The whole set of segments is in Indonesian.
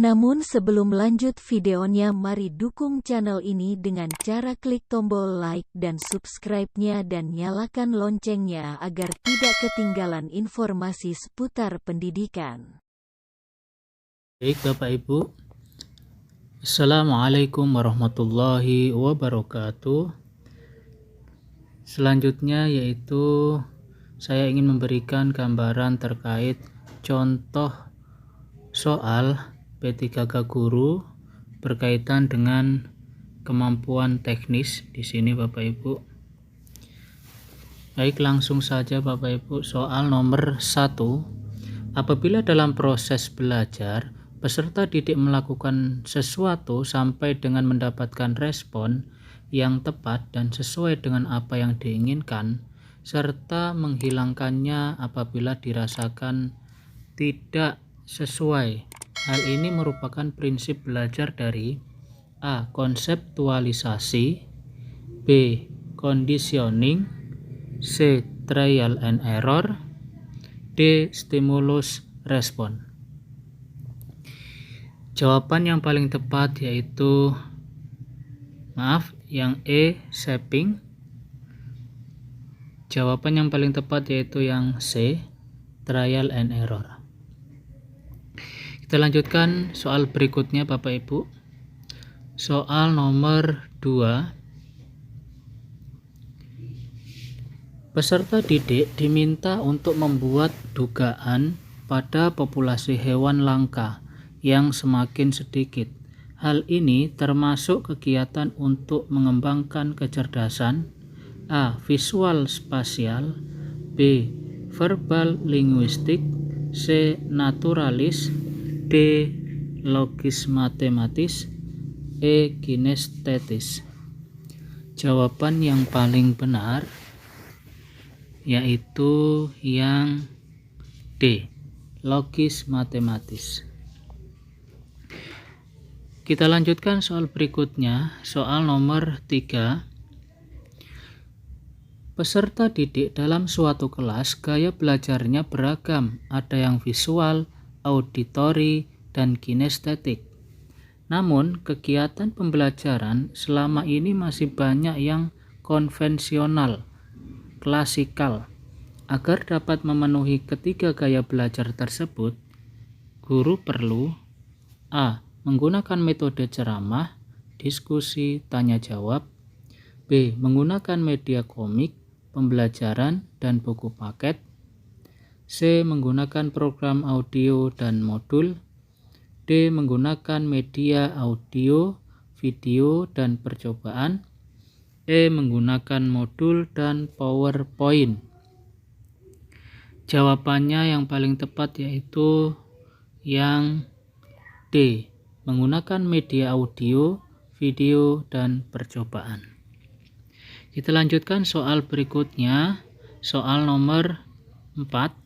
Namun sebelum lanjut videonya, mari dukung channel ini dengan cara klik tombol like dan subscribe-nya dan nyalakan loncengnya agar tidak ketinggalan informasi seputar pendidikan. Baik Bapak Ibu, Assalamualaikum warahmatullahi wabarakatuh. Selanjutnya yaitu saya ingin memberikan gambaran terkait contoh soal P3K Guru berkaitan dengan kemampuan teknis di sini Bapak Ibu. Baik, langsung saja Bapak Ibu. Soal nomor 1. Apabila dalam proses belajar peserta didik melakukan sesuatu sampai dengan mendapatkan respon yang tepat dan sesuai dengan apa yang diinginkan, serta menghilangkannya apabila dirasakan tidak sesuai. Hal ini merupakan prinsip belajar dari A. Konseptualisasi, B. Conditioning, C. Trial and error, D. Stimulus respon. Jawaban yang paling tepat yaitu yang E. Shaping. Jawaban yang paling tepat yaitu yang C. Trial and error. Kita lanjutkan soal berikutnya Bapak Ibu. Soal nomor 2. Peserta didik diminta untuk membuat dugaan pada populasi hewan langka yang semakin sedikit. Hal ini termasuk kegiatan untuk mengembangkan kecerdasan A. Visual spasial, B. Verbal linguistik, C. Naturalis, D. Logis matematis, E. Kinestetis. Jawaban yang paling benar yaitu yang D. Logis matematis. Kita lanjutkan soal berikutnya, soal nomor 3. Peserta didik dalam suatu kelas gaya belajarnya beragam, ada yang visual, auditori, dan kinestetik. Namun, kegiatan pembelajaran selama ini masih banyak yang konvensional, klasikal. Agar dapat memenuhi ketiga gaya belajar tersebut, guru perlu A. Menggunakan metode ceramah, diskusi, tanya jawab, B. Menggunakan media komik, pembelajaran, dan buku paket, C. Menggunakan program audio dan modul, D. Menggunakan media audio, video, dan percobaan, E. Menggunakan modul dan PowerPoint. Jawabannya yang paling tepat yaitu yang D. Menggunakan media audio, video, dan percobaan. Kita lanjutkan soal berikutnya, soal nomor 4.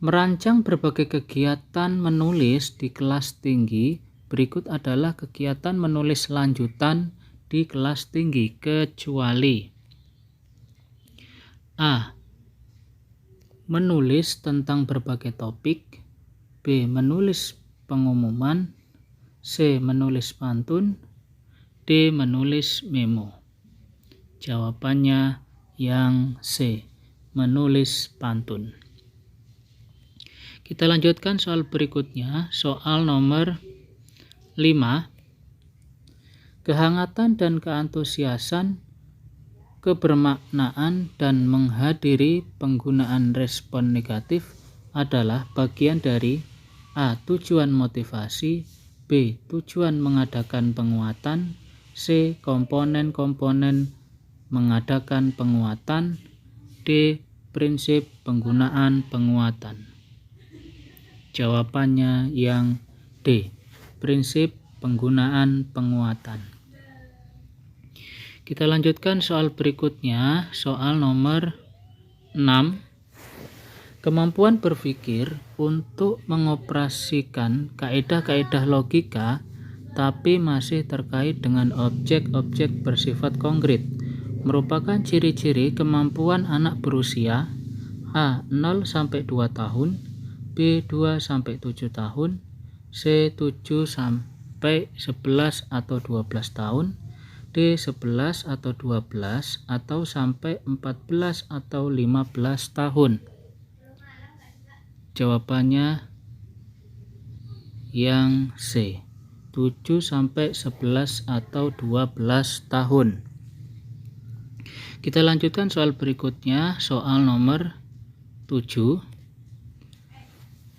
Merancang berbagai kegiatan menulis di kelas tinggi. Berikut adalah kegiatan menulis lanjutan di kelas tinggi kecuali A. Menulis tentang berbagai topik, B. Menulis pengumuman, C. Menulis pantun, D. Menulis memo. Jawabannya yang C. Menulis pantun. Kita lanjutkan soal berikutnya, soal nomor 5. Kehangatan dan keantusiasan, kebermaknaan, dan menghadiri penggunaan respon negatif adalah bagian dari A. Tujuan motivasi, B. Tujuan mengadakan penguatan, C. Komponen-komponen mengadakan penguatan, D. Prinsip penggunaan penguatan. Jawabannya yang D. Prinsip penggunaan penguatan. Kita lanjutkan soal berikutnya, soal nomor 6. Kemampuan berpikir untuk mengoperasikan kaidah-kaidah logika tapi masih terkait dengan objek-objek bersifat konkret merupakan ciri-ciri kemampuan anak berusia A. 0-2 tahun, B. 2-7 tahun, C. 7 sampai 11 atau 12 tahun, D. 11 atau 12 atau sampai 14 atau 15 tahun. Jawabannya yang C. 7 sampai 11 atau 12 tahun. Kita lanjutkan soal berikutnya, soal nomor 7.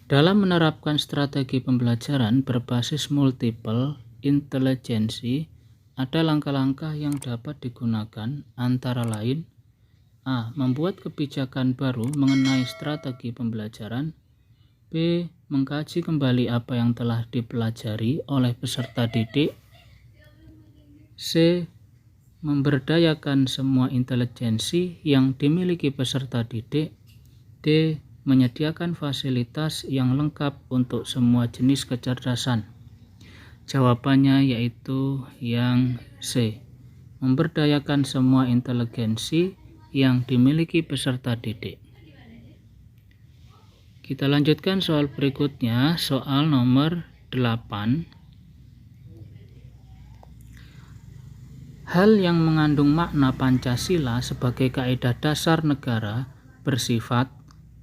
Dalam menerapkan strategi pembelajaran berbasis multiple intelligency, ada langkah-langkah yang dapat digunakan antara lain: A. Membuat kebijakan baru mengenai strategi pembelajaran. B. Mengkaji kembali apa yang telah dipelajari oleh peserta didik. C. Memberdayakan semua intelijensi yang dimiliki peserta didik. D. Menyediakan fasilitas yang lengkap untuk semua jenis kecerdasan. Jawabannya yaitu yang C. Memberdayakan semua intelijensi yang dimiliki peserta didik. Kita lanjutkan soal berikutnya, soal nomor 8. Hal yang mengandung makna Pancasila sebagai kaidah dasar negara bersifat: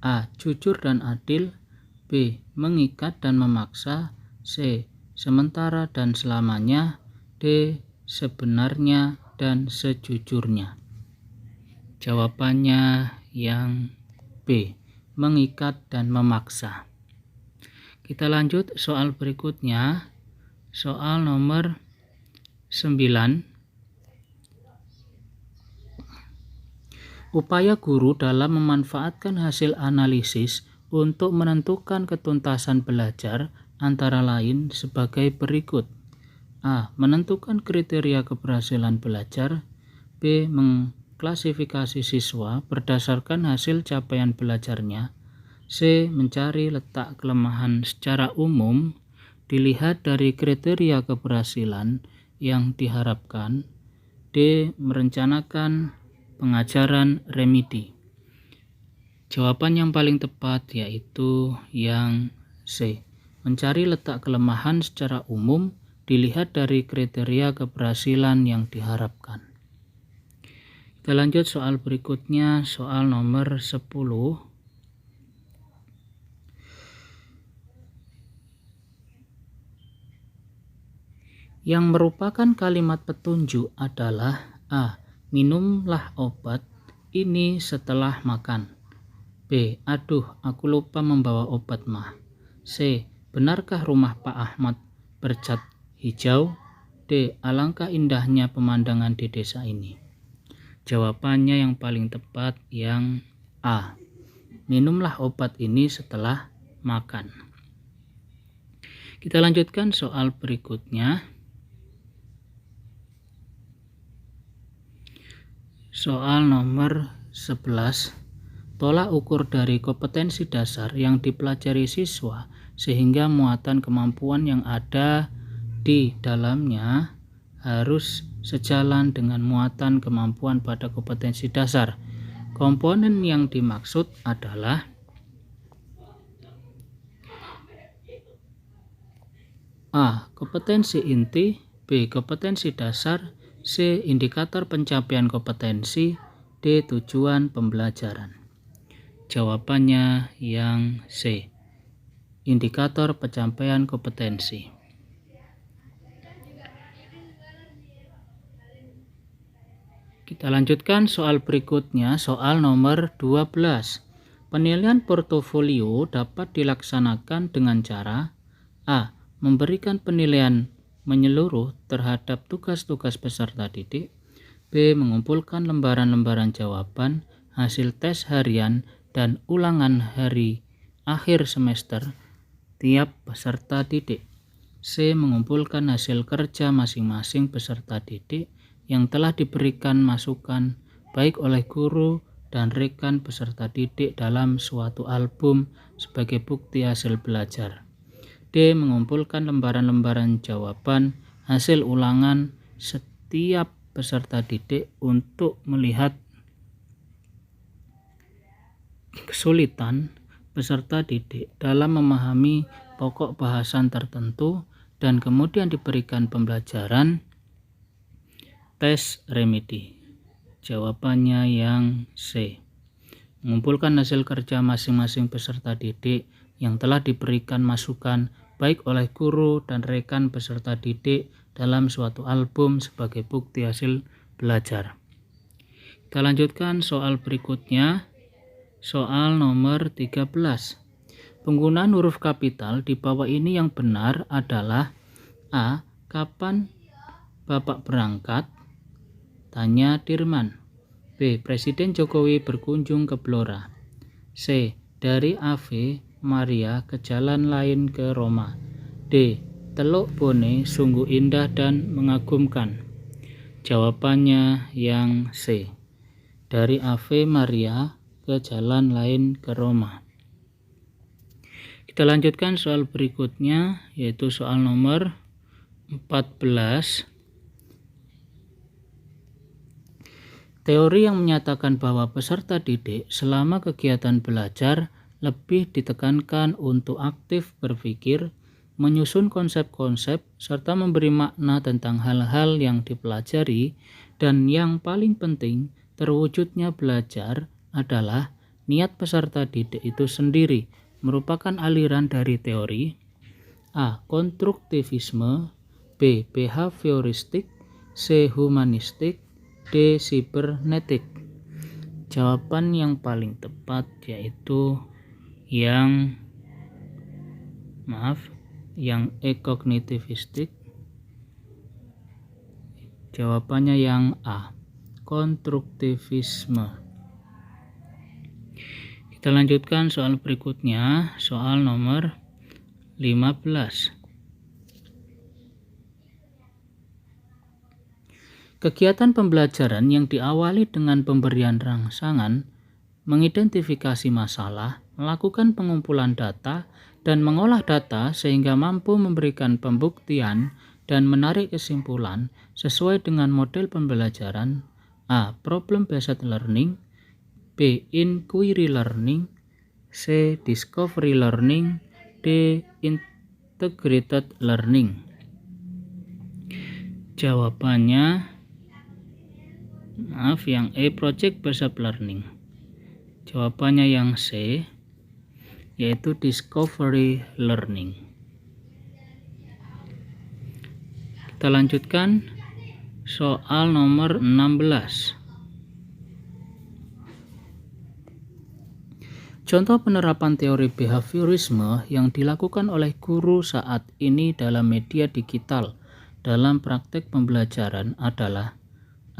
A. Jujur dan adil. B. Mengikat dan memaksa. C. Sementara dan selamanya. D. Sebenarnya dan sejujurnya. Jawabannya yang B. Mengikat dan memaksa. Kita lanjut soal berikutnya, soal nomor 9. Upaya guru dalam memanfaatkan hasil analisis untuk menentukan ketuntasan belajar antara lain sebagai berikut: A. Menentukan kriteria keberhasilan belajar. B. Mengklasifikasi siswa berdasarkan hasil capaian belajarnya. C. Mencari letak kelemahan secara umum dilihat dari kriteria keberhasilan yang diharapkan. D. Merencanakan pengajaran remedi. Jawaban yang paling tepat yaitu yang C. Mencari letak kelemahan secara umum dilihat dari kriteria keberhasilan yang diharapkan. Kita lanjut soal berikutnya, soal nomor 10. Yang merupakan kalimat petunjuk adalah: A. Minumlah obat ini setelah makan. B. Aduh, aku lupa membawa obat mah. C. Benarkah rumah Pak Ahmad bercat hijau? D. Alangkah indahnya pemandangan di desa ini. Jawabannya yang paling tepat yang A. Minumlah obat ini setelah makan. Kita lanjutkan soal berikutnya. Soal nomor 11. Tolak ukur dari kompetensi dasar yang dipelajari siswa sehingga muatan kemampuan yang ada di dalamnya harus sejalan dengan muatan kemampuan pada kompetensi dasar. Komponen yang dimaksud adalah: A. Kompetensi inti. B. Kompetensi dasar. C. Indikator pencapaian kompetensi. D. Tujuan pembelajaran. Jawabannya yang C. Indikator pencapaian kompetensi. Kita lanjutkan soal berikutnya, soal nomor 12. Penilaian portofolio dapat dilaksanakan dengan cara: A. Memberikan penilaian menyeluruh terhadap tugas-tugas peserta didik. B. Mengumpulkan lembaran-lembaran jawaban hasil tes harian dan ulangan hari akhir semester tiap peserta didik. C. Mengumpulkan hasil kerja masing-masing peserta didik yang telah diberikan masukan baik oleh guru dan rekan peserta didik dalam suatu album sebagai bukti hasil belajar. D. Mengumpulkan lembaran-lembaran jawaban hasil ulangan setiap peserta didik untuk melihat kesulitan peserta didik dalam memahami pokok bahasan tertentu dan kemudian diberikan pembelajaran tes remedi. Jawabannya yang C. Mengumpulkan hasil kerja masing-masing peserta didik yang telah diberikan masukan baik oleh guru dan rekan peserta didik dalam suatu album sebagai bukti hasil belajar. Kita lanjutkan soal berikutnya, soal nomor 13. Penggunaan huruf kapital di bawah ini yang benar adalah A. Kapan Bapak berangkat? Tanya Dirman. B. Presiden Jokowi berkunjung ke Blora. C. Dari Ave Maria ke jalan lain ke Roma. D. Teluk Bone sungguh indah dan mengagumkan. Jawabannya yang C. Dari Ave Maria ke jalan lain ke Roma. Kita lanjutkan soal berikutnya, yaitu soal nomor 14. Teori yang menyatakan bahwa peserta didik selama kegiatan belajar lebih ditekankan untuk aktif berpikir, menyusun konsep-konsep, serta memberi makna tentang hal-hal yang dipelajari, dan yang paling penting, terwujudnya belajar adalah niat peserta didik itu sendiri, merupakan aliran dari teori A. Konstruktivisme, B. Behavioristik, C. Humanistik, D. Sibernetik. Jawaban yang paling tepat yaitu yang kognitivistik. Jawabannya yang A. Konstruktivisme. Kita lanjutkan soal berikutnya, soal nomor 15. Kegiatan pembelajaran yang diawali dengan pemberian rangsangan, mengidentifikasi masalah, melakukan pengumpulan data, dan mengolah data sehingga mampu memberikan pembuktian dan menarik kesimpulan sesuai dengan model pembelajaran A. Problem-based learning, B. Inquiry learning, C. Discovery learning, D. Integrated learning. Jawabannya yang E. Project-based learning. Jawabannya yang C, yaitu discovery learning. Kita lanjutkan soal nomor 16. Contoh penerapan teori behaviorisme yang dilakukan oleh guru saat ini dalam media digital dalam praktek pembelajaran adalah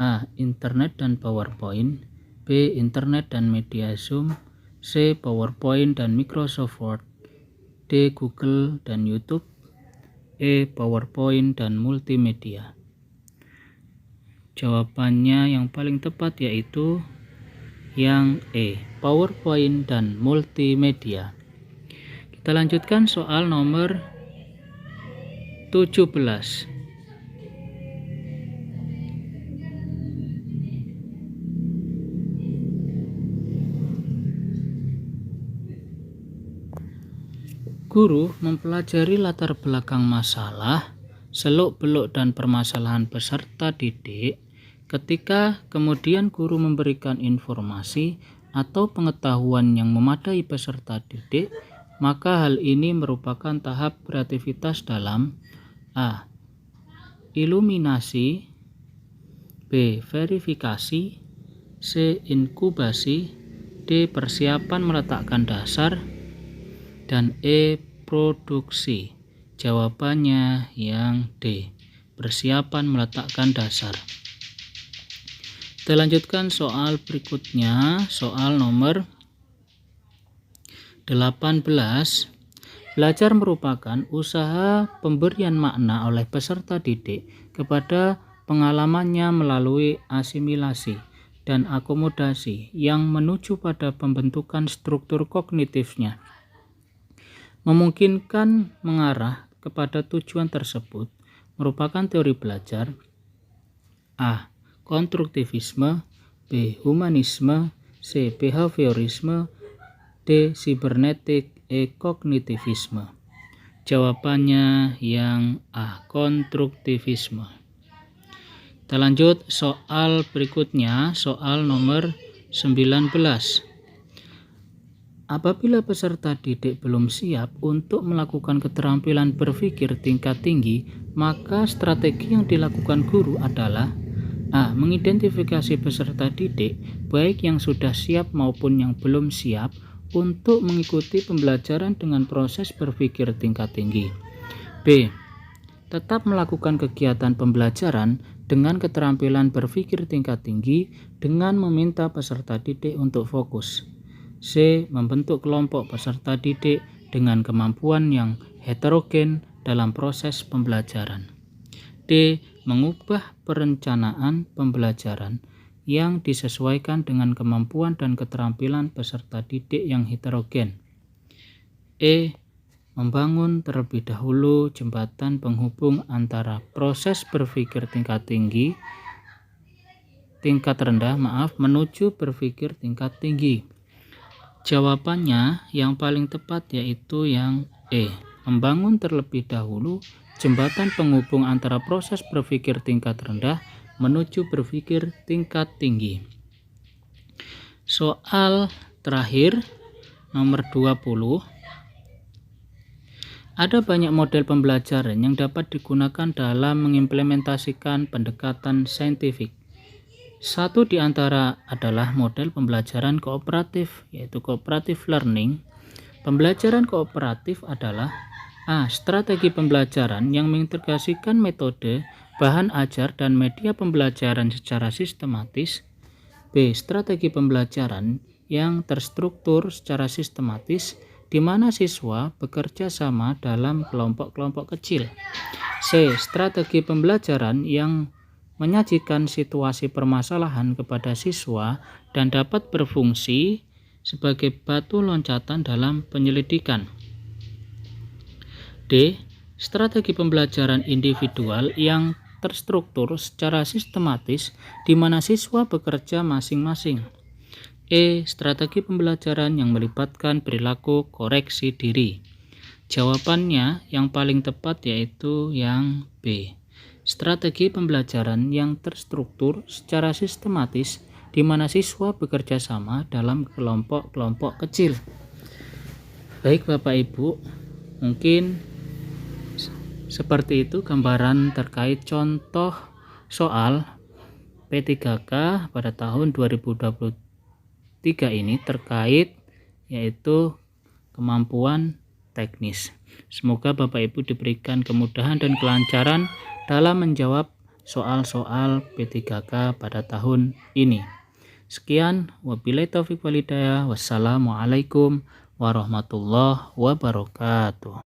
A. Internet dan PowerPoint, B. Internet dan media Zoom, C. PowerPoint dan Microsoft Word, D. Google dan YouTube, E. PowerPoint dan multimedia. Jawabannya yang paling tepat yaitu yang E. PowerPoint dan multimedia. Kita lanjutkan soal nomor 17. Guru mempelajari latar belakang masalah, seluk-beluk dan permasalahan peserta didik. Ketika kemudian guru memberikan informasi atau pengetahuan yang memadai peserta didik, maka hal ini merupakan tahap kreativitas dalam A. Iluminasi, B. Verifikasi, C. Inkubasi, D. Persiapan meletakkan dasar, dan E. Produksi. Jawabannya yang D. Persiapan meletakkan dasar. Kita lanjutkan soal berikutnya, soal nomor 18. Belajar merupakan usaha pemberian makna oleh peserta didik kepada pengalamannya melalui asimilasi dan akomodasi yang menuju pada pembentukan struktur kognitifnya. Memungkinkan mengarah kepada tujuan tersebut merupakan teori belajar A. Konstruktivisme, B. Humanisme, C. Behaviorisme, D. Sibernetik, E. Kognitivisme. Jawabannya yang A, konstruktivisme. Kita lanjut soal berikutnya, soal nomor 19. Apabila peserta didik belum siap untuk melakukan keterampilan berpikir tingkat tinggi, maka strategi yang dilakukan guru adalah A. Mengidentifikasi peserta didik, baik yang sudah siap maupun yang belum siap, untuk mengikuti pembelajaran dengan proses berpikir tingkat tinggi. B. Tetap melakukan kegiatan pembelajaran dengan keterampilan berpikir tingkat tinggi dengan meminta peserta didik untuk fokus. C. Membentuk kelompok peserta didik dengan kemampuan yang heterogen dalam proses pembelajaran. D. Mengubah perencanaan pembelajaran yang disesuaikan dengan kemampuan dan keterampilan peserta didik yang heterogen. E. Membangun terlebih dahulu jembatan penghubung antara proses berpikir tingkat rendah menuju berpikir tingkat tinggi. Jawabannya yang paling tepat yaitu yang E. Membangun terlebih dahulu jembatan penghubung antara proses berpikir tingkat rendah menuju berpikir tingkat tinggi. Soal terakhir nomor 20. Ada banyak model pembelajaran yang dapat digunakan dalam mengimplementasikan pendekatan saintifik. Satu di antara adalah model pembelajaran kooperatif, yaitu cooperative learning. Pembelajaran kooperatif adalah A. Strategi pembelajaran yang mengintegrasikan metode, bahan ajar, dan media pembelajaran secara sistematis. B. Strategi pembelajaran yang terstruktur secara sistematis, di mana siswa bekerja sama dalam kelompok-kelompok kecil. C. Strategi pembelajaran yang menyajikan situasi permasalahan kepada siswa dan dapat berfungsi sebagai batu loncatan dalam penyelidikan. D. Strategi pembelajaran individual yang terstruktur secara sistematis, di mana siswa bekerja masing-masing. E. Strategi pembelajaran yang melibatkan perilaku koreksi diri. Jawabannya yang paling tepat yaitu yang B. Strategi pembelajaran yang terstruktur secara sistematis, di mana siswa bekerja sama dalam kelompok-kelompok kecil. Baik Bapak Ibu, mungkin seperti itu gambaran terkait contoh soal P3K pada tahun 2023 ini terkait yaitu kemampuan teknis. Semoga Bapak Ibu diberikan kemudahan dan kelancaran dalam menjawab soal-soal P3K pada tahun ini. Sekian, wabillahi taufiq wal hidayah. Wassalamualaikum warahmatullahi wabarakatuh.